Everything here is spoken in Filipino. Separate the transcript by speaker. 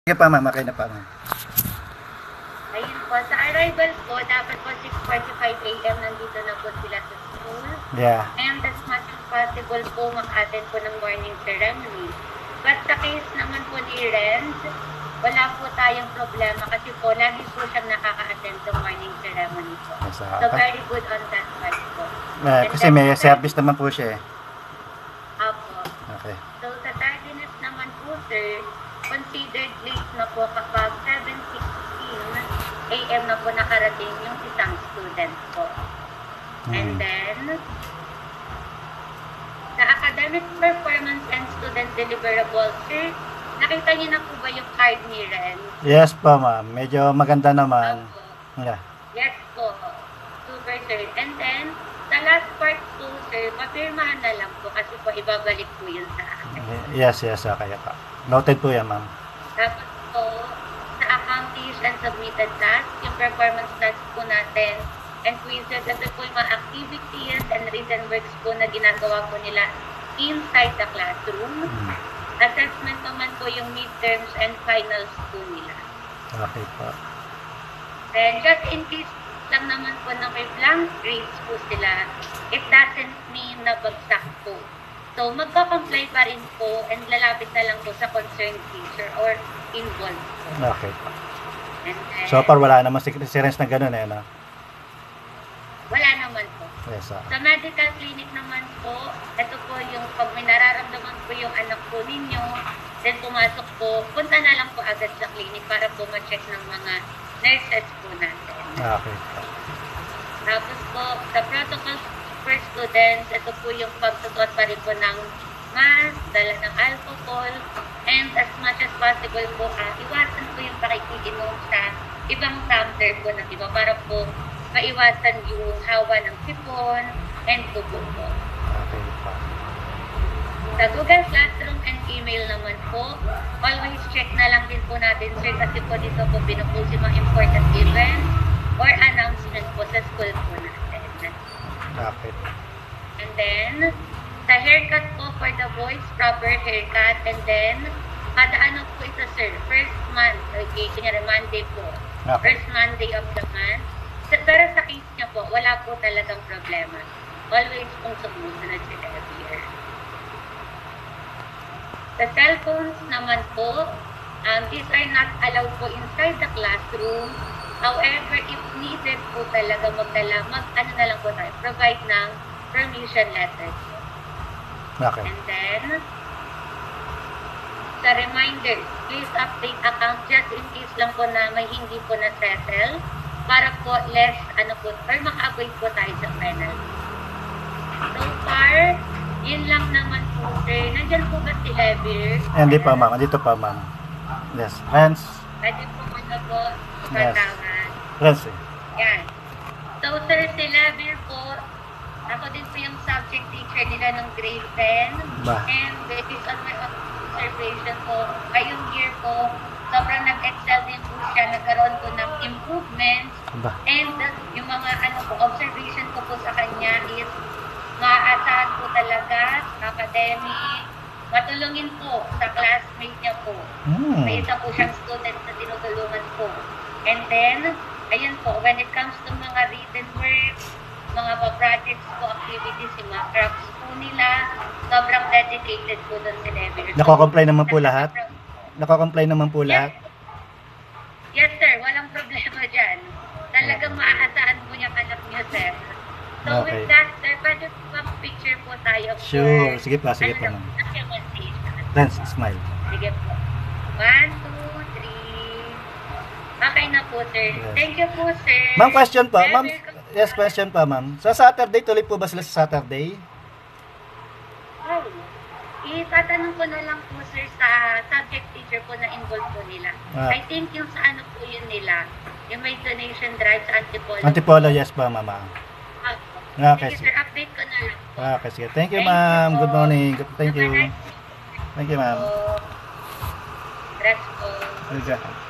Speaker 1: Sige pa ma'am, okay na pa ma'am.
Speaker 2: Ayun po, sa arrival po, dapat po 6:45 AM nandito na po sila sa school.
Speaker 1: Yeah.
Speaker 2: And as much as possible po, mag-attend po ng morning ceremony. But sa case naman po ni Renz, wala po tayong problema kasi po, lagi po siyang nakaka-attend ng morning ceremony po.
Speaker 1: Yes,
Speaker 2: So very good on that part po.
Speaker 1: kasi may service naman po siya eh.
Speaker 2: Apo.
Speaker 1: Okay.
Speaker 2: So sa tardiness naman po, sir, considered late na po kapag 7:16 AM na po nakarating yung isang student po. And then, sa academic performance and student deliverables, sir, nakita niyo na po ba yung card ni Ren?
Speaker 1: Yes po ma'am, medyo maganda naman.
Speaker 2: Opo.
Speaker 1: Yeah.
Speaker 2: Yes po. Super, sir. And then, sa last part po, sir, papirmahan na lang po kasi po ibabalik po yun sa akin.
Speaker 1: Yes, okay pa. Noted po yan ma'am.
Speaker 2: Tapos po, sa accomplished and submitted tasks, yung performance tasks po natin, and quizzes, ito po yung mga activities and written works po na ginagawa po nila inside the classroom. Assessment naman po yung midterms and finals po nila.
Speaker 1: Okay po.
Speaker 2: And just in case lang naman po na may blank grades po sila, it doesn't mean na bagsak po. So, magpa-comply pa rin po and lalapit na lang po sa concerned teacher or involved po.
Speaker 1: Okay po.
Speaker 2: And then,
Speaker 1: So far wala naman si Renz na gano'n eh, no?
Speaker 2: wala naman po.
Speaker 1: Yes,
Speaker 2: Sa medical clinic naman po, ito po yung pag may nararamdaman po yung anak po ninyo, then pumasok po, punta na lang po agad sa clinic para po ma-check ng mga nurses po natin.
Speaker 1: Okay po.
Speaker 2: Tapos po, sa protocols for students, ito po yung pagtutuot pa rin po ng mask, dala ng alcohol, and as much as possible po, iwasan po yung pakikiinom sa ibang tumbler po ng iba para po maiwasan yung hawa ng sipon and tubo po.
Speaker 1: Okay po.
Speaker 2: Sa Google Classroom and email naman po, always check na lang din po natin, sir, kasi po dito po pinupost yung mga important events or announcement po sa school po natin.
Speaker 1: Okay.
Speaker 2: And then, sa haircut po for the boys, proper haircut. And then, kada ano po ito, sir, first month, okay, kunyari Monday po.
Speaker 1: Okay.
Speaker 2: First Monday of the month. Pero sa case niya po, wala po talagang problema. Always pong sumusunod si Debbie. Sa cellphones naman po, these are not allowed po inside the classroom. However, if needed po talaga magdala, ano na lang po tayo, provide ng permission letter.
Speaker 1: Okay.
Speaker 2: And then, sa reminder, please update account just in case lang po na may hindi po na-settle para po less, or maka-avoid po tayo sa penalty. So far, yun lang naman po, sir. Nandyan po ba si Levir?
Speaker 1: Hindi pa ma'am, andito pa ma'am. Yes, Renz.
Speaker 2: Pwede po muna po
Speaker 1: Yes.
Speaker 2: katangan.
Speaker 1: Renz eh.
Speaker 2: Yan. So, sir, si Levir po, ako din po yung subject teacher nila ng grade 10.
Speaker 1: Ba.
Speaker 2: And based on my observation po, ngayong year po, sobrang nag-excel din po siya, nagkaroon po ng improvements.
Speaker 1: Ba.
Speaker 2: And yung mga observation ko po sa kanya is maaasahan po talaga sa academic, matulungin po sa classmate niya po. May isa po siyang student na tinutulungan po. And then, ayun po, when it comes to mga written work, mga projects po, activities, yung mga crafts po nila, sobrang dedicated po doon si Levir.
Speaker 1: Nako-comply naman po lahat? Nako-comply naman po lahat?
Speaker 2: Yes, sir. Walang problema dyan. Talagang maaasahan po niya anak niyo, sir. So,
Speaker 1: Okay.
Speaker 2: with that, sir, pwede po picture po tayo.
Speaker 1: Sure. Sige pa ma'am. Renz, smile.
Speaker 2: Sige po. 1, 2, 3. Okay na po, sir.
Speaker 1: Yes.
Speaker 2: Thank you po, sir.
Speaker 1: Ma'am, question pa.
Speaker 2: Sir,
Speaker 1: Ma'am, yes, question pa ma'am. Sa Saturday, tuloy po ba sila sa Saturday?
Speaker 2: Ay, itatanong ko na lang po, sir, sa subject teacher po na involved po nila. I think yung sa ano po yun nila, yung may donation drive sa Antipolo.
Speaker 1: Antipolo, yes pa mama. Okay,
Speaker 2: Sige, sir, update ko na lang.
Speaker 1: Okay, sige. Thank you ma'am. Good morning. Thank you.
Speaker 2: Have a nice
Speaker 1: Thank you ma'am.
Speaker 2: po. Rest po.
Speaker 1: Good job.